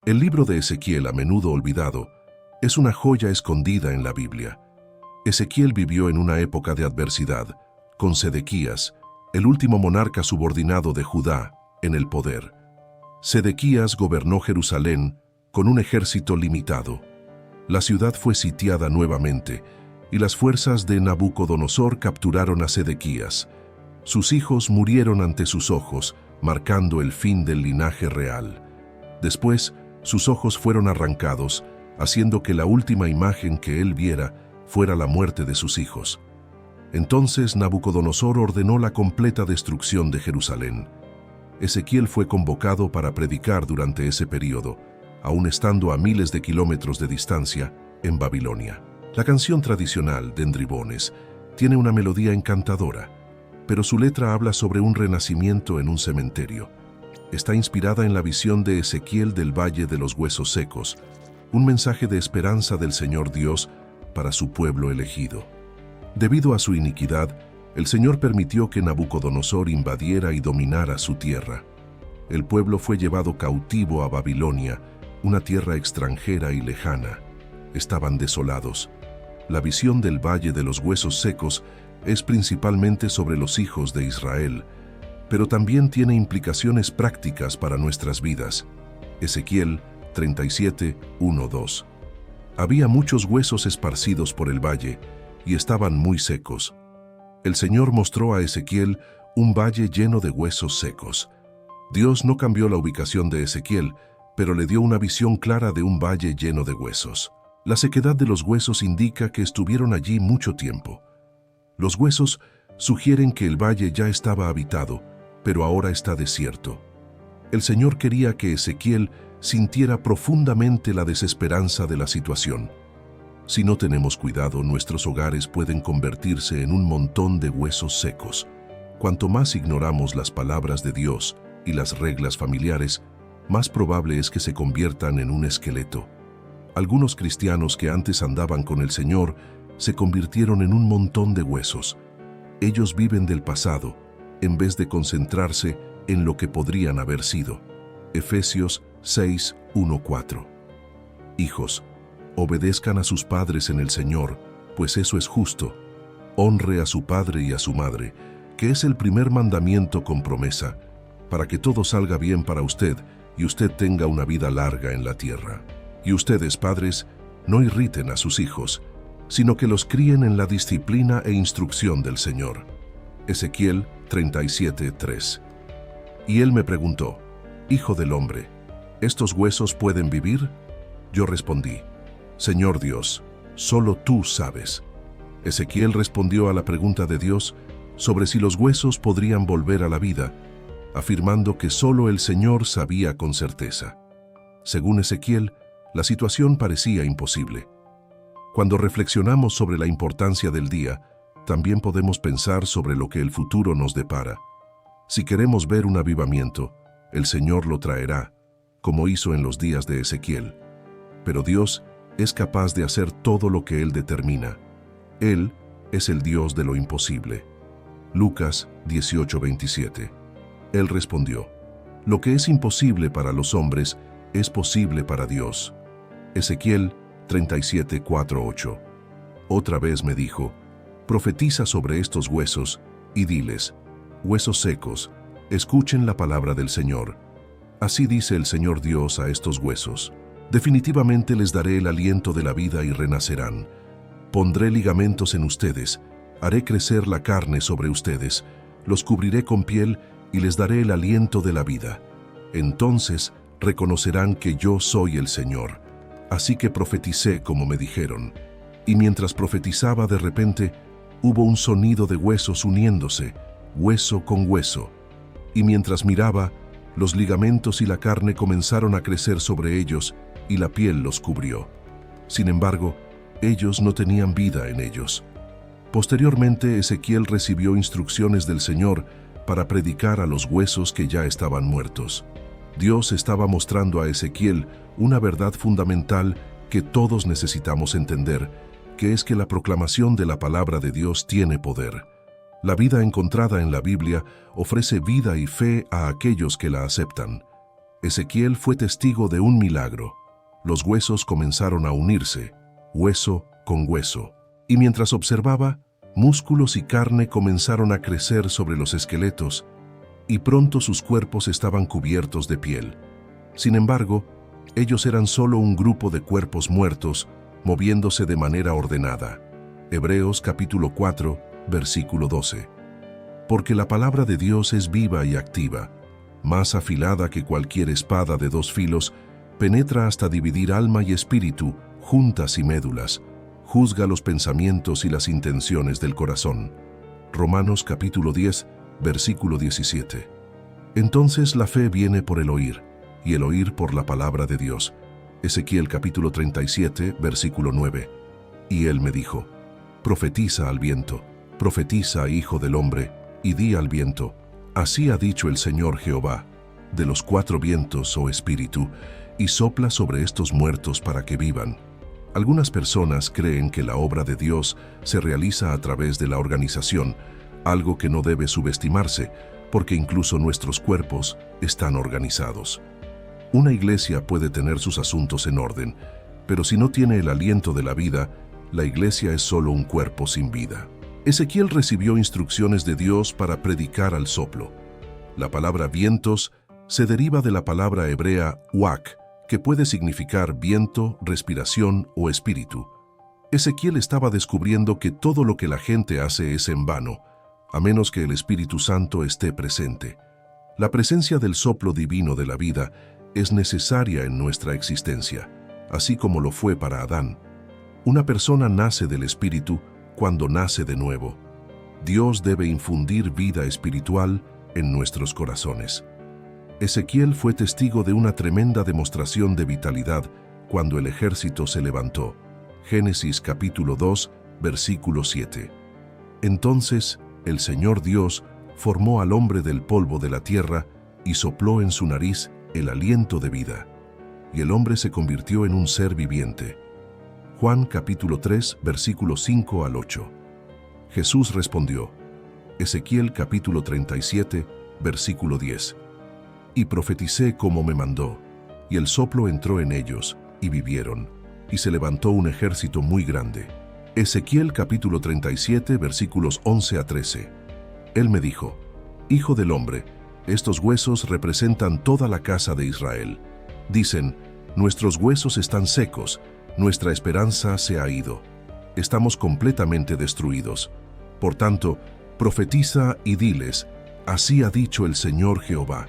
El libro de Ezequiel, a menudo olvidado, es una joya escondida en la Biblia. Ezequiel vivió en una época de adversidad, con Sedequías, el último monarca subordinado de Judá, en el poder. Sedequías gobernó Jerusalén con un ejército limitado. La ciudad fue sitiada nuevamente y las fuerzas de Nabucodonosor capturaron a Sedequías. Sus hijos murieron ante sus ojos, marcando el fin del linaje real. Después, sus ojos fueron arrancados, haciendo que la última imagen que él viera fuera la muerte de sus hijos. Entonces Nabucodonosor ordenó la completa destrucción de Jerusalén. Ezequiel fue convocado para predicar durante ese período, aún estando a miles de kilómetros de distancia, en Babilonia. La canción tradicional, Dendribones, tiene una melodía encantadora, pero su letra habla sobre un renacimiento en un cementerio. Está inspirada en la visión de Ezequiel del Valle de los Huesos Secos, un mensaje de esperanza del Señor Dios para su pueblo elegido. Debido a su iniquidad, el Señor permitió que Nabucodonosor invadiera y dominara su tierra. El pueblo fue llevado cautivo a Babilonia, una tierra extranjera y lejana. Estaban desolados. La visión del Valle de los Huesos Secos es principalmente sobre los hijos de Israel, pero también tiene implicaciones prácticas para nuestras vidas. Ezequiel 37, 1-2. Había muchos huesos esparcidos por el valle y estaban muy secos. El Señor mostró a Ezequiel un valle lleno de huesos secos. Dios no cambió la ubicación de Ezequiel, pero le dio una visión clara de un valle lleno de huesos. La sequedad de los huesos indica que estuvieron allí mucho tiempo. Los huesos sugieren que el valle ya estaba habitado, pero ahora está desierto. El Señor quería que Ezequiel sintiera profundamente la desesperanza de la situación. Si no tenemos cuidado, nuestros hogares pueden convertirse en un montón de huesos secos. Cuanto más ignoramos las palabras de Dios y las reglas familiares, más probable es que se conviertan en un esqueleto. Algunos cristianos que antes andaban con el Señor se convirtieron en un montón de huesos. Ellos viven del pasado, en vez de concentrarse en lo que podrían haber sido. Efesios 6, 1-4. Hijos, obedezcan a sus padres en el Señor, pues eso es justo. Honre a su padre y a su madre, que es el primer mandamiento con promesa, para que todo salga bien para usted y usted tenga una vida larga en la tierra. Y ustedes, padres, no irriten a sus hijos, sino que los críen en la disciplina e instrucción del Señor. Ezequiel 37, 3. Y él me preguntó: Hijo del hombre, ¿estos huesos pueden vivir? Yo respondí: Señor Dios, solo tú sabes. Ezequiel respondió a la pregunta de Dios sobre si los huesos podrían volver a la vida, afirmando que solo el Señor sabía con certeza. Según Ezequiel, la situación parecía imposible. Cuando reflexionamos sobre la importancia del día, también podemos pensar sobre lo que el futuro nos depara. Si queremos ver un avivamiento, el Señor lo traerá, como hizo en los días de Ezequiel. Pero Dios es capaz de hacer todo lo que Él determina. Él es el Dios de lo imposible. Lucas 18:27. Él respondió: Lo que es imposible para los hombres es posible para Dios. Ezequiel 37:4-8. Otra vez me dijo: Profetiza sobre estos huesos y diles: Huesos secos, escuchen la palabra del Señor. Así dice el Señor Dios a estos huesos: Definitivamente les daré el aliento de la vida y renacerán. Pondré ligamentos en ustedes, haré crecer la carne sobre ustedes, los cubriré con piel y les daré el aliento de la vida. Entonces reconocerán que yo soy el Señor. Así que profeticé como me dijeron. Y mientras profetizaba, de repente, hubo un sonido de huesos uniéndose, hueso con hueso. Y mientras miraba, los ligamentos y la carne comenzaron a crecer sobre ellos, y la piel los cubrió. Sin embargo, ellos no tenían vida en ellos. Posteriormente, Ezequiel recibió instrucciones del Señor para predicar a los huesos que ya estaban muertos. Dios estaba mostrando a Ezequiel una verdad fundamental que todos necesitamos entender, que es que la proclamación de la palabra de Dios tiene poder. La vida encontrada en la Biblia ofrece vida y fe a aquellos que la aceptan. Ezequiel fue testigo de un milagro. Los huesos comenzaron a unirse, hueso con hueso, y mientras observaba, músculos y carne comenzaron a crecer sobre los esqueletos, y pronto sus cuerpos estaban cubiertos de piel. Sin embargo, ellos eran solo un grupo de cuerpos muertos, moviéndose de manera ordenada. Hebreos capítulo 4, versículo 12. Porque la palabra de Dios es viva y activa, más afilada que cualquier espada de dos filos, penetra hasta dividir alma y espíritu, juntas y médulas, juzga los pensamientos y las intenciones del corazón. Romanos capítulo 10, versículo 17. Entonces la fe viene por el oír, y el oír por la palabra de Dios. Ezequiel capítulo 37, versículo 9. Y él me dijo: profetiza al viento, profetiza, hijo del hombre, y di al viento: así ha dicho el Señor Jehová, de los cuatro vientos, oh espíritu, y sopla sobre estos muertos para que vivan. Algunas personas creen que la obra de Dios se realiza a través de la organización, algo que no debe subestimarse, porque incluso nuestros cuerpos están organizados. Una iglesia puede tener sus asuntos en orden, pero si no tiene el aliento de la vida, la iglesia es solo un cuerpo sin vida. Ezequiel recibió instrucciones de Dios para predicar al soplo. La palabra vientos se deriva de la palabra hebrea uak, que puede significar viento, respiración o espíritu. Ezequiel estaba descubriendo que todo lo que la gente hace es en vano, a menos que el Espíritu Santo esté presente. La presencia del soplo divino de la vida es necesaria en nuestra existencia, así como lo fue para Adán. Una persona nace del Espíritu cuando nace de nuevo. Dios debe infundir vida espiritual en nuestros corazones. Ezequiel fue testigo de una tremenda demostración de vitalidad cuando el ejército se levantó. Génesis capítulo 2, versículo 7. Entonces el Señor Dios formó al hombre del polvo de la tierra y sopló en su nariz el aliento de vida, y el hombre se convirtió en un ser viviente. Juan capítulo 3, versículos 5 al 8. Jesús respondió. Ezequiel capítulo 37, versículo 10. Y profeticé como me mandó, y el soplo entró en ellos, y vivieron, y se levantó un ejército muy grande. Ezequiel capítulo 37, versículos 11 a 13. Él me dijo: Hijo del hombre, estos huesos representan toda la casa de Israel. Dicen: nuestros huesos están secos, nuestra esperanza se ha ido. Estamos completamente destruidos. Por tanto, profetiza y diles: así ha dicho el Señor Jehová.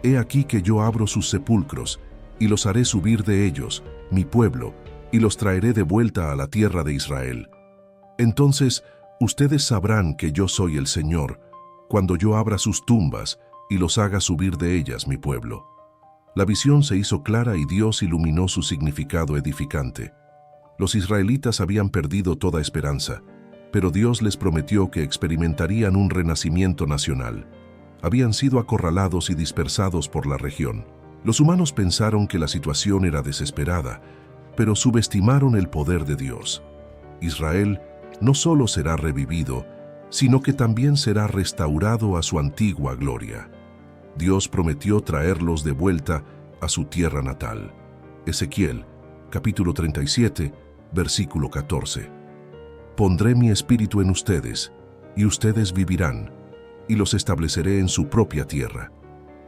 He aquí que yo abro sus sepulcros, y los haré subir de ellos, mi pueblo, y los traeré de vuelta a la tierra de Israel. Entonces ustedes sabrán que yo soy el Señor, cuando yo abra sus tumbas y los haga subir de ellas, mi pueblo. La visión se hizo clara y Dios iluminó su significado edificante. Los israelitas habían perdido toda esperanza, pero Dios les prometió que experimentarían un renacimiento nacional. Habían sido acorralados y dispersados por la región. Los humanos pensaron que la situación era desesperada, pero subestimaron el poder de Dios. Israel no solo será revivido, sino que también será restaurado a su antigua gloria. Dios prometió traerlos de vuelta a su tierra natal. Ezequiel, capítulo 37, versículo 14. Pondré mi espíritu en ustedes, y ustedes vivirán, y los estableceré en su propia tierra.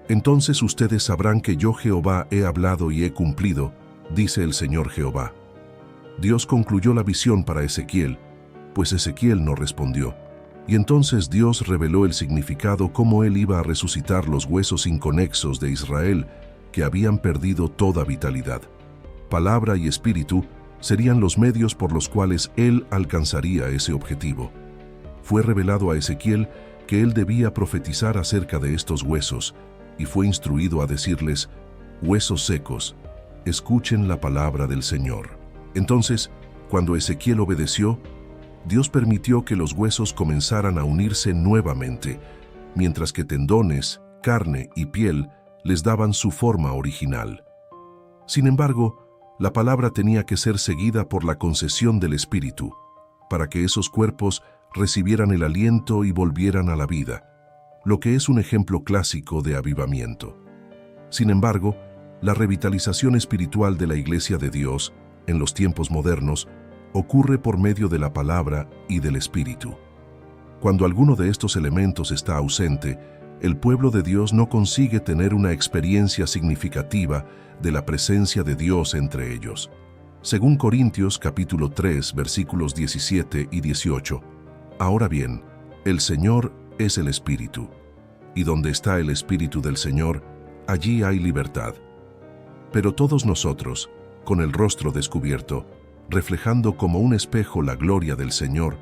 Entonces ustedes sabrán que yo Jehová he hablado y he cumplido, dice el Señor Jehová. Dios concluyó la visión para Ezequiel, pues Ezequiel no respondió. Y entonces Dios reveló el significado cómo él iba a resucitar los huesos inconexos de Israel que habían perdido toda vitalidad. Palabra y espíritu serían los medios por los cuales él alcanzaría ese objetivo. Fue revelado a Ezequiel que él debía profetizar acerca de estos huesos, y fue instruido a decirles: huesos secos, escuchen la palabra del Señor. Entonces, cuando Ezequiel obedeció, Dios permitió que los huesos comenzaran a unirse nuevamente, mientras que tendones, carne y piel les daban su forma original. Sin embargo, la palabra tenía que ser seguida por la concesión del Espíritu, para que esos cuerpos recibieran el aliento y volvieran a la vida, lo que es un ejemplo clásico de avivamiento. Sin embargo, la revitalización espiritual de la Iglesia de Dios, en los tiempos modernos, ocurre por medio de la palabra y del Espíritu. Cuando alguno de estos elementos está ausente, el pueblo de Dios no consigue tener una experiencia significativa de la presencia de Dios entre ellos. Según Corintios capítulo 3, versículos 17 y 18, ahora bien, el Señor es el Espíritu, y donde está el Espíritu del Señor, allí hay libertad. Pero todos nosotros, con el rostro descubierto, reflejando como un espejo la gloria del Señor,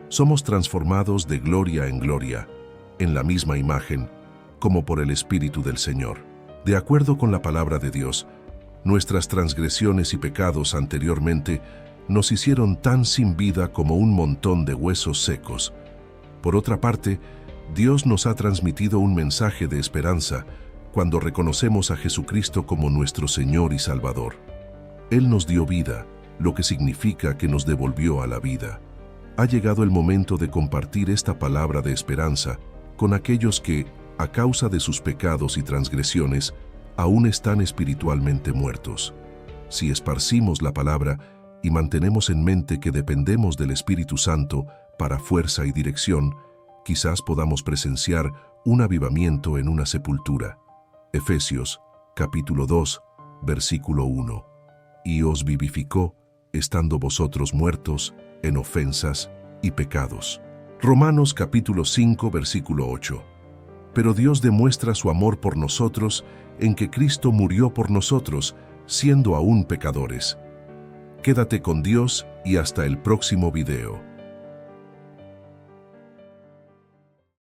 somos transformados de gloria en gloria, en la misma imagen, como por el Espíritu del Señor. De acuerdo con la palabra de Dios, nuestras transgresiones y pecados anteriormente nos hicieron tan sin vida como un montón de huesos secos. Por otra parte, Dios nos ha transmitido un mensaje de esperanza cuando reconocemos a Jesucristo como nuestro Señor y Salvador. Él nos dio vida, lo que significa que nos devolvió a la vida. Ha llegado el momento de compartir esta palabra de esperanza con aquellos que, a causa de sus pecados y transgresiones, aún están espiritualmente muertos. Si esparcimos la palabra y mantenemos en mente que dependemos del Espíritu Santo para fuerza y dirección, quizás podamos presenciar un avivamiento en una sepultura. Efesios, capítulo 2, versículo 1. Y os vivificó, estando vosotros muertos en ofensas y pecados. Romanos capítulo 5, versículo 8. Pero Dios demuestra su amor por nosotros en que Cristo murió por nosotros, siendo aún pecadores. Quédate con Dios y hasta el próximo video.